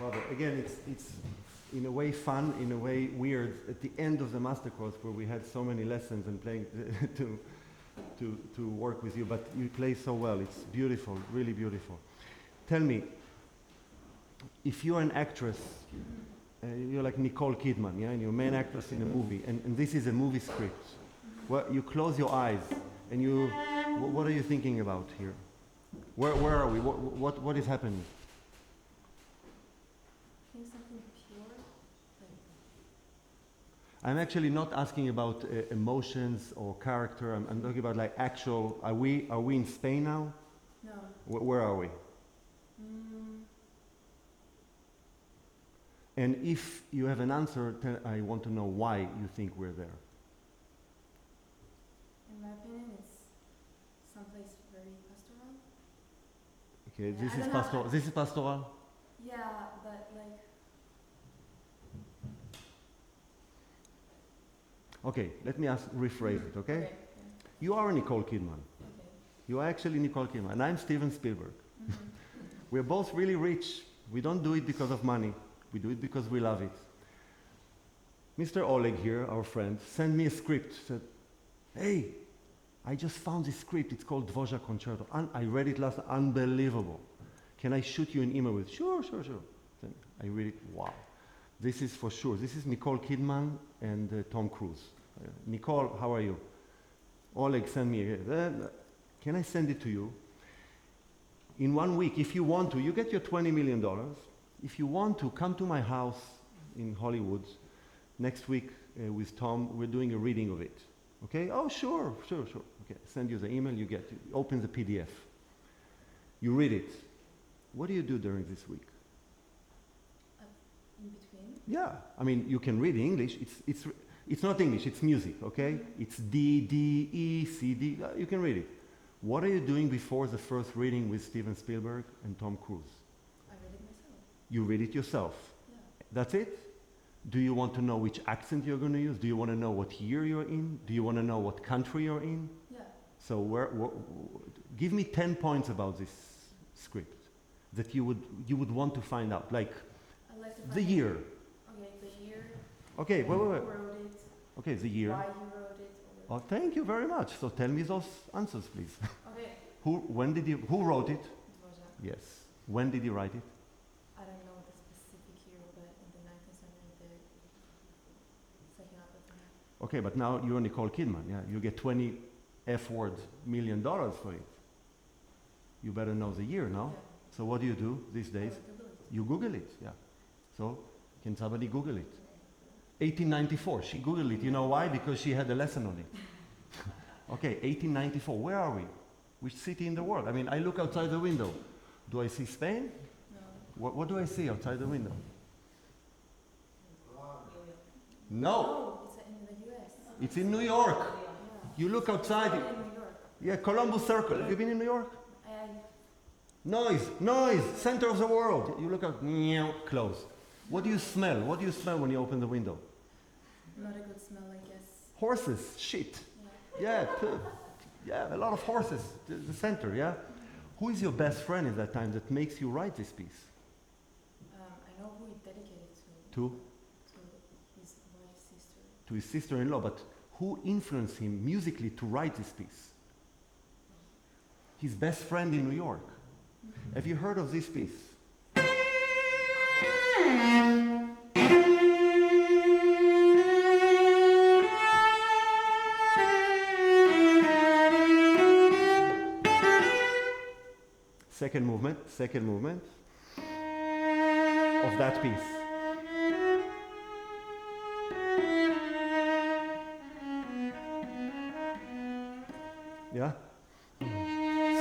bravo. Again, it's in a way fun, in a way weird. At the end of the masterclass, where we had so many lessons and playing to work with you, but you play so well. It's beautiful, really beautiful. Tell me, if you're an actress, you're like Nicole Kidman, yeah, and you're a main actress in a movie, and this is a movie script. Well, you close your eyes, and you, what are you thinking about here? Where are we? What is happening? I think something pure. I'm actually not asking about emotions or character. I'm talking about like actual. Are we in Spain now? No. Where are we? And if you have an answer, I want to know why you think we're there. In my opinion, it's someplace very pastoral. Okay, Yeah, this is pastoral. This is pastoral. Yeah, but like. Okay, let me rephrase it. Okay. Okay. You are Nicole Kidman. Okay. You are actually Nicole Kidman, and I'm Steven Spielberg. We're both really rich. We don't do it because of money. We do it because we love it. Mr. Oleg here, our friend, sent me a script. Said, "Hey, I just found this script. It's called Dvorak Concerto. I read it last night. Unbelievable. Can I shoot you an email with?" Sure. Then I read it. Wow, this is for sure. This is Nicole Kidman and Tom Cruise. Nicole, how are you? Oleg sent me. Can I send it to you? In 1 week, if you want to, you get your $20 million. If you want to, come to my house in Hollywood next week with Tom. We're doing a reading of it. Okay? Oh, sure. Okay, send you the email, you get it. Open the PDF. You read it. What do you do during this week? In between? Yeah, I mean, you can read English. It's not English, it's music, okay? Mm-hmm. It's D, D, E, C, D. You can read it. What are you doing before the first reading with Steven Spielberg and Tom Cruise? I read it myself. You read it yourself? Yeah. That's it? Do you want to know which accent you're going to use? Do you want to know what year you're in? Do you want to know what country you're in? Yeah. So give me 10 points about this script that you would want to find out. Like, I'd like to find the year. Okay, the year. Okay, wait. Who wrote it? Okay, the year. Why you wrote it? Oh, thank you very much. So tell me those answers, please. Okay. Who wrote it? Dvorak. Yes. When did he write it? I don't know the specific year, but in the 1970s, the second half of the night. Okay, but now you're Nicole Kidman. Yeah, you get $20 million for it. You better know the year, no? Yeah. So what do you do these days? Google it. You Google it, yeah. So can somebody Google it? 1894. She Googled it. You know why? Because she had a lesson on it. Okay, 1894. Where are we? Which city in the world? I mean, I look outside the window. Do I see Spain? No. What do I see outside the window? No. Oh, it's in the US. It's in New York. Yeah. You look outside. In New York. Yeah, Columbus Circle. Have you been in New York? Noise, center of the world. You look out, close. What do you smell? What do you smell when you open the window? Not a good smell, I guess. Horses, shit. Yeah. Yeah, a lot of horses, the center, yeah? Who is your best friend in that time that makes you write this piece? I know who he dedicated To? To his wife's sister. To his sister-in-law, but who influenced him musically to write this piece? His best friend in New York. Have you heard of this piece? Second movement of that piece. Yeah?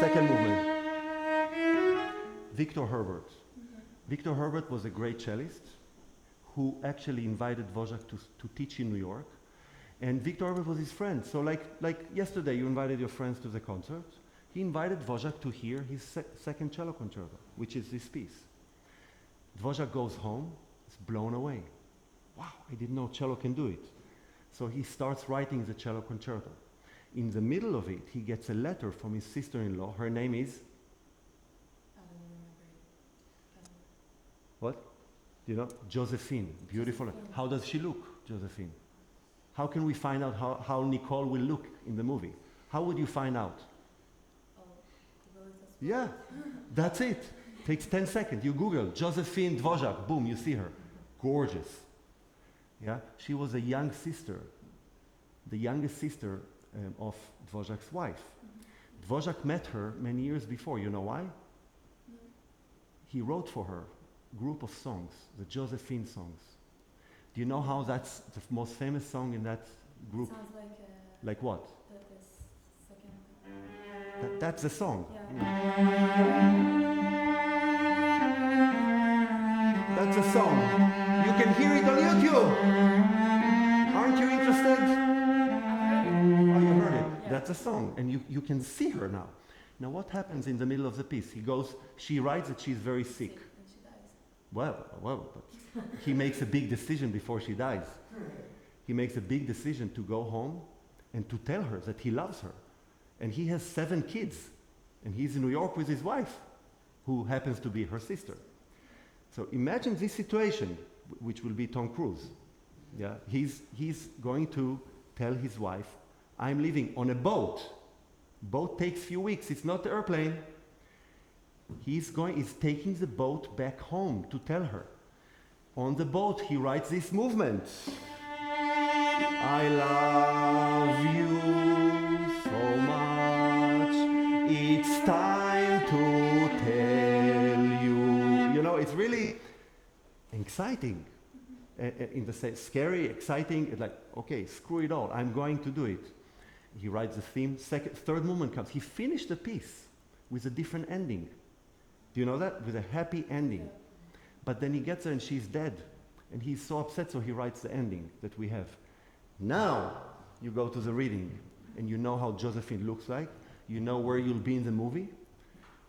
Second movement. Victor Herbert. Victor Herbert was a great cellist who actually invited Dvorak to teach in New York. And Victor Herbert was his friend. So like yesterday you invited your friends to the concert. He invited Dvorak to hear his second cello concerto, which is this piece. Dvorak goes home, is blown away. Wow, I didn't know cello can do it. So he starts writing the cello concerto. In the middle of it, he gets a letter from his sister-in-law. Her name is? I don't remember it. What? You know, Josephine, beautiful. Josephine. How does she look, Josephine? How can we find out how Nicole will look in the movie? How would you find out? Oh, the voice as well. Yeah, that's it. Takes 10 seconds. You Google Josephine Dvorak, boom, you see her. Gorgeous. Yeah, she was a young sister, the youngest sister of Dvorak's wife. Dvorak met her many years before. You know why? No. He wrote for her a group of songs, the Josephine songs. Do you know how that's the most famous song in that group? Sounds like Like what? the second. That's the song. Yeah. That's a song. You can hear it on YouTube. Aren't you interested? Oh, you heard it. Yeah. That's a song. And you can see her now. Now what happens in the middle of the piece? She writes that she's very sick. And she dies. Well, but he makes a big decision before she dies. He makes a big decision to go home and to tell her that he loves her. And he has 7 kids. And he's in New York with his wife, who happens to be her sister. So imagine this situation, which will be Tom Cruise. Yeah, he's going to tell his wife, I'm leaving on a boat. Boat takes few weeks, it's not the airplane. He's taking the boat back home to tell her. On the boat, he writes this movement. I love you so much, it's time to tell you. You know, it's really exciting. In the sense, scary, exciting, it's like, okay, screw it all, I'm going to do it. He writes the theme, third movement comes. He finished the piece with a different ending. Do you know that? With a happy ending. Yeah. But then he gets her and she's dead. And he's so upset, so he writes the ending that we have. Now, you go to the reading, and you know how Josephine looks like. You know where you'll be in the movie.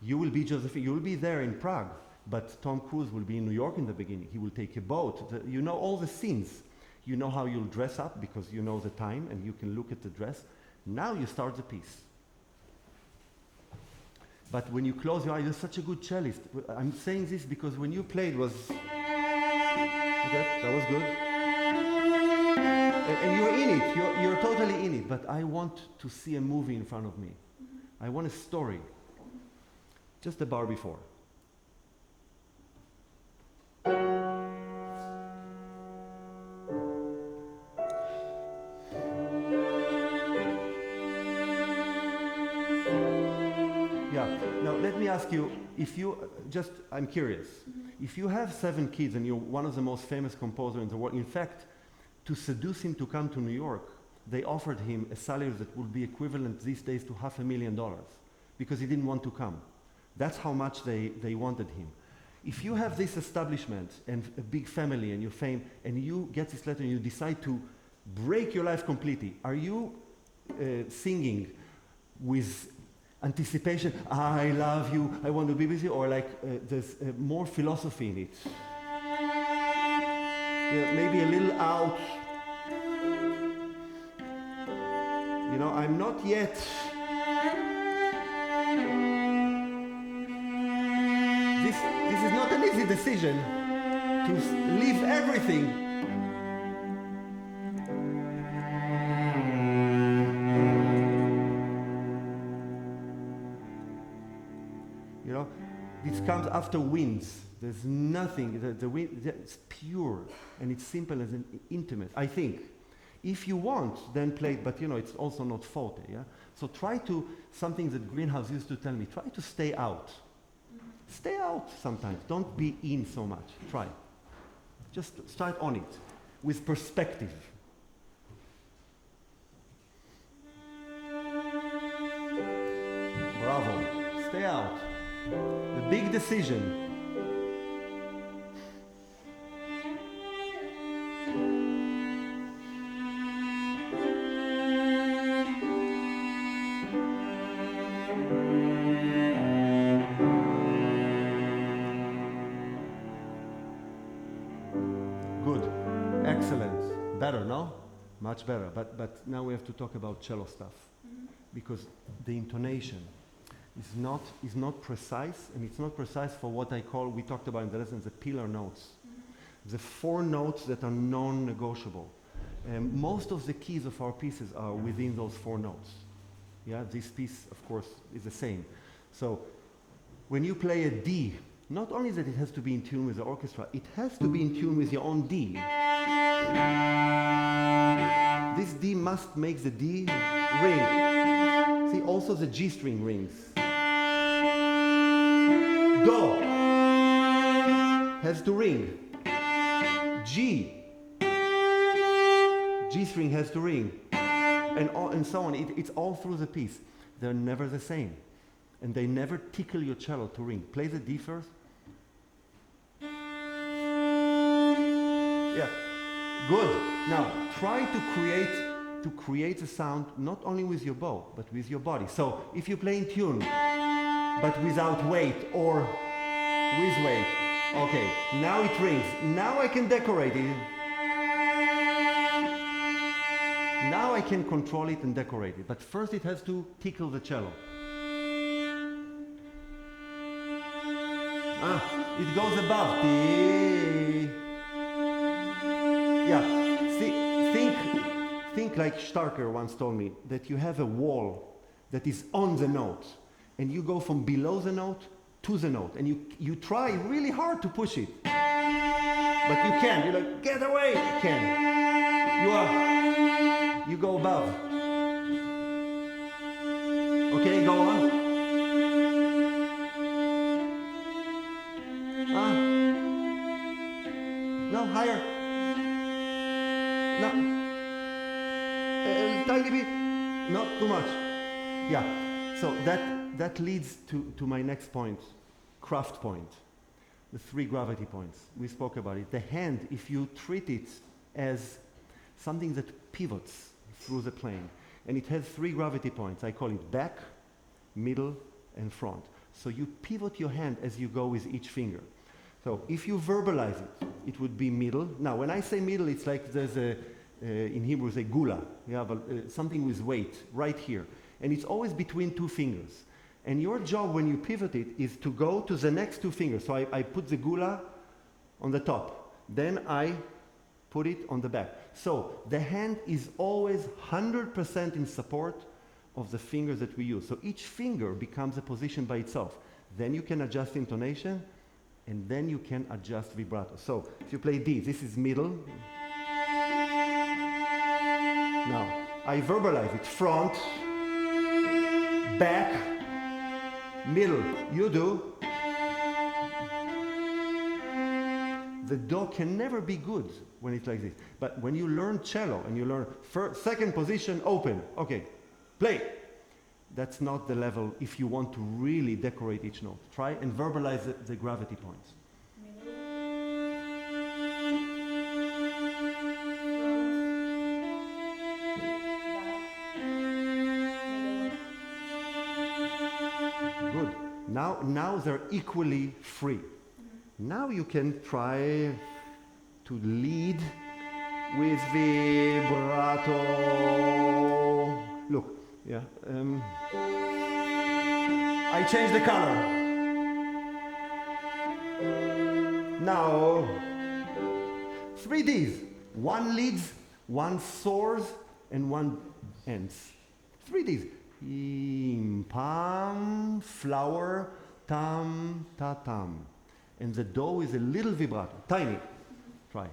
You will be Josephine. You will be there in Prague. But Tom Cruise will be in New York in the beginning. He will take a boat. You know all the scenes. You know how you'll dress up because you know the time and you can look at the dress. Now you start the piece. But when you close your eyes, you're such a good cellist. I'm saying this because when you played was... Okay, that was good. And you're in it. You're totally in it. But I want to see a movie in front of me. I want a story. Just the bar before. Now, let me ask you, if you, I'm curious, if you have 7 kids and you're one of the most famous composers in the world, in fact, to seduce him to come to New York, they offered him a salary that would be equivalent these days to $500,000 because he didn't want to come. That's how much they wanted him. If you have this establishment and a big family and you're famous and you get this letter and you decide to break your life completely, are you singing with anticipation, I love you, I want to be with you, or like there's more philosophy in it? Yeah, maybe a little out. You know, I'm not yet. This is not an easy decision to leave everything. You know, this comes after winds. There's nothing, the wind, it's pure and it's simple and intimate, I think. If you want, then play it, but you know, it's also not forte, yeah? So try to, something that Greenhouse used to tell me, try to stay out. Stay out sometimes, don't be in so much, try. Just start on it, with perspective. Bravo, stay out. The big decision. Good, excellent, better, no? Much better, but now we have to talk about cello stuff because the intonation is not precise, and it's not precise for what I call, we talked about in the lesson, the pillar notes. The 4 notes that are non-negotiable. Most of the keys of our pieces are within those 4 notes. Yeah, this piece, of course, is the same. So when you play a D, not only that it has to be in tune with the orchestra, it has to be in tune with your own D. This D must make the D ring. See, also the G string rings. Do has to ring. G string has to ring. And so on. It's all through the piece. They're never the same. And they never tickle your cello to ring. Play the D first. Yeah, good. Now, try to create a sound not only with your bow, but with your body. So, if you play in tune, but without weight or with weight, okay, now it rings. Now I can decorate it. Now I can control it and decorate it. But first it has to tickle the cello. It goes above. Yeah, think like Starker once told me, that you have a wall that is on the note, and you go from below the note to the note, and you try really hard to push it, but you can't. You're like, get away! You can't. You go above. Okay, go on. No, higher. No. Tiny bit. Not too much. Yeah. So that leads to my next point, craft point. The 3 gravity points. We spoke about it. The hand, if you treat it as something that pivots through the playing, and it has 3 gravity points. I call it back, middle, and front. So you pivot your hand as you go with each finger. So if you verbalize it, it would be middle. Now, when I say middle, it's like there's in Hebrew, a gula. You have something with weight right here. And it's always between 2 fingers. And your job when you pivot it is to go to the next 2 fingers. So I put the gula on the top. Then I put it on the back. So the hand is always 100% in support of the fingers that we use. So each finger becomes a position by itself. Then you can adjust intonation, and then you can adjust vibrato. So if you play D, this is middle. Now, I verbalize it. Front, back, middle. You do. The do can never be good when it's like this. But when you learn cello and you learn second position, open. Okay, play. That's not the level if you want to really decorate each note. Try and verbalize the gravity points. Good. Now they're equally free. Now you can try to lead with vibrato. Look, yeah. I change the color. Now, 3 Ds. 1 leads, 1 soars, and 1 ends. 3 Ds. Im, pam, flower, tam, ta, tam. And the do is a little vibrato, tiny. Try.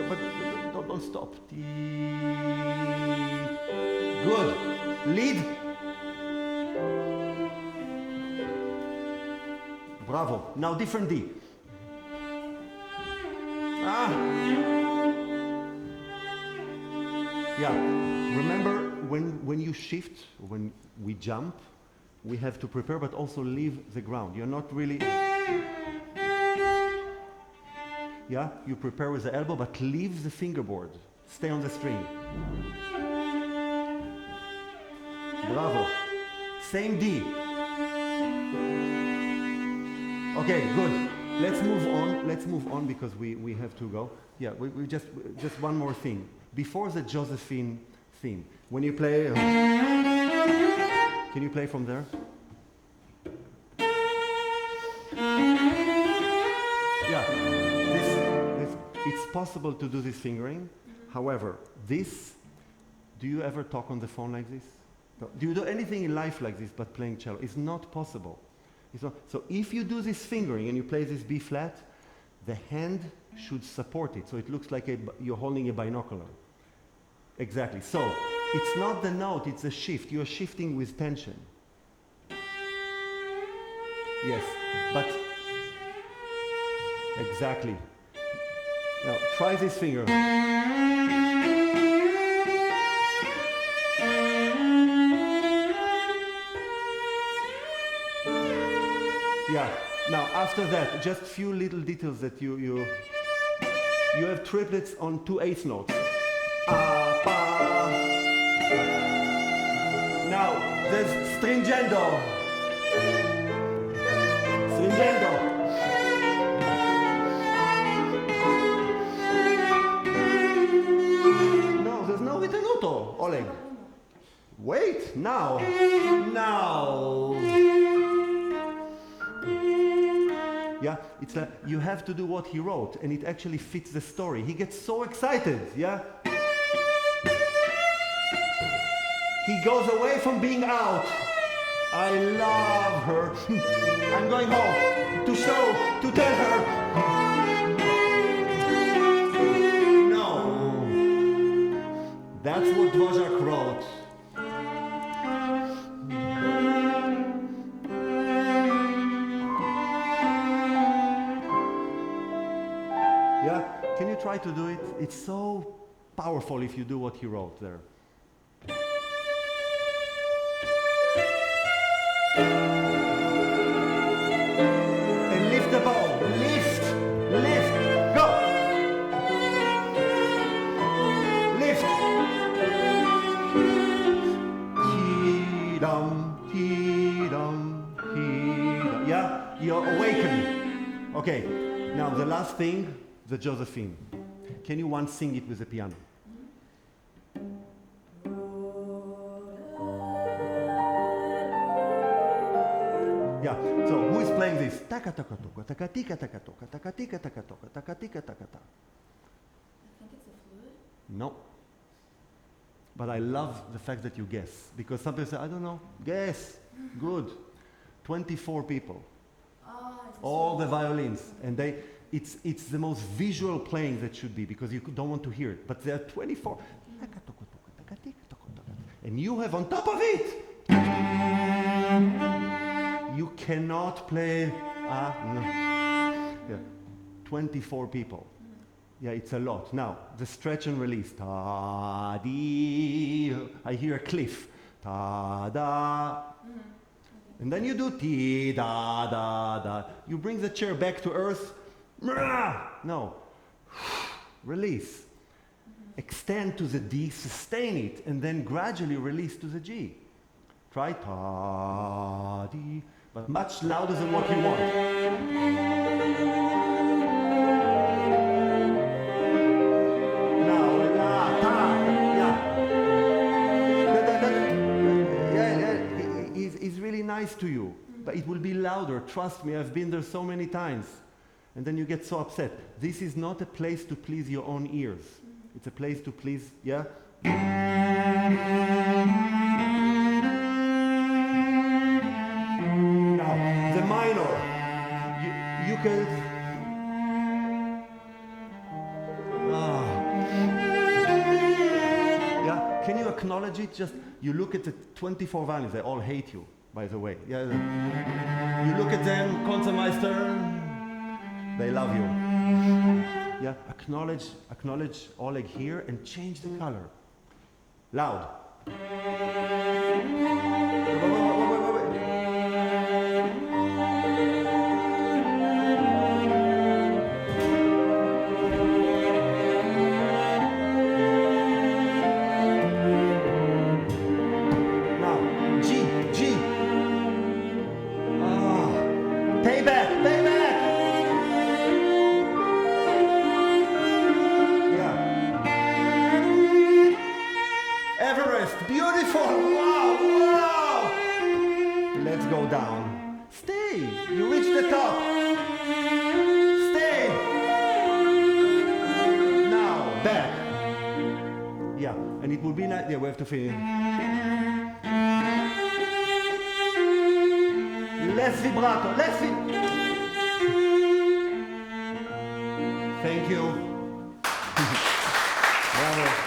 But don't stop. Good. Lead. Bravo. Now different D. Yeah. Remember when you shift, when we jump, we have to prepare but also leave the ground. You're not really... Yeah, you prepare with the elbow, but leave the fingerboard. Stay on the string. Bravo. Same D. Okay, good. Let's move on because we have to go. Yeah, we just one more thing. Before the Josephine theme, when you play... can you play from there? it's possible to do this fingering. However, do you ever talk on the phone like this? No. Do you do anything in life like this but playing cello? It's not possible. It's not. So if you do this fingering and you play this B flat, the hand should support it. So it looks like you're holding a binocular. Exactly. So it's not the note, it's a shift. You're shifting with tension. Yes, but exactly. Now try this finger. Yeah. Now after that, just few little details that you have triplets on 2 eighth notes. Now there's stringendo. Stringendo. No, there's no ritenuto, Oleg. Wait, now. Yeah, it's like you have to do what he wrote, and it actually fits the story. He gets so excited, yeah? He goes away from being out. I love her. I'm going home to tell her. No. That's what Dvorak wrote. Yeah? Can you try to do it? It's so powerful if you do what he wrote there. And lift the bow. Lift, go. Lift. Ti-dum, ti-dum, ti-dum. Yeah, you're awakening. Okay, now the last thing, the Josephine. Can you once sing it with the piano? Yeah, so who is playing this? Taka taka toka, taka tika taka toka, taka tika taka toka, taka tika taka ta. I think it's a flute. No. But I love the fact that you guess, because some people say, I don't know, guess, good. 24 people, all the violins, and it's the most visual playing that should be, because you don't want to hear it, but there are 24. And you have on top of it, you cannot play, yeah, 24 people. Yeah, it's a lot. Now, the stretch and release. Ta-dee. I hear a cliff. Ta-da. And then you do ti-da-da-da. You bring the chair back to earth. No. Release. Extend to the D, sustain it, and then gradually release to the G. Try ta-dee, but much louder than what you want. Is really nice to you, but it will be louder. Trust me, I've been there so many times. And then you get so upset. This is not a place to please your own ears. It's a place to please, yeah? Now, the minor. You can... Yeah, can you acknowledge it? Just, you look at the 24 violins, they all hate you, by the way. Yeah, you look at them, Concertmeister, they love you. Yeah, acknowledge Oleg here and change the color. Loud. would be nice. Yeah, we have to finish. Less vibrato, less Thank you. Bravo.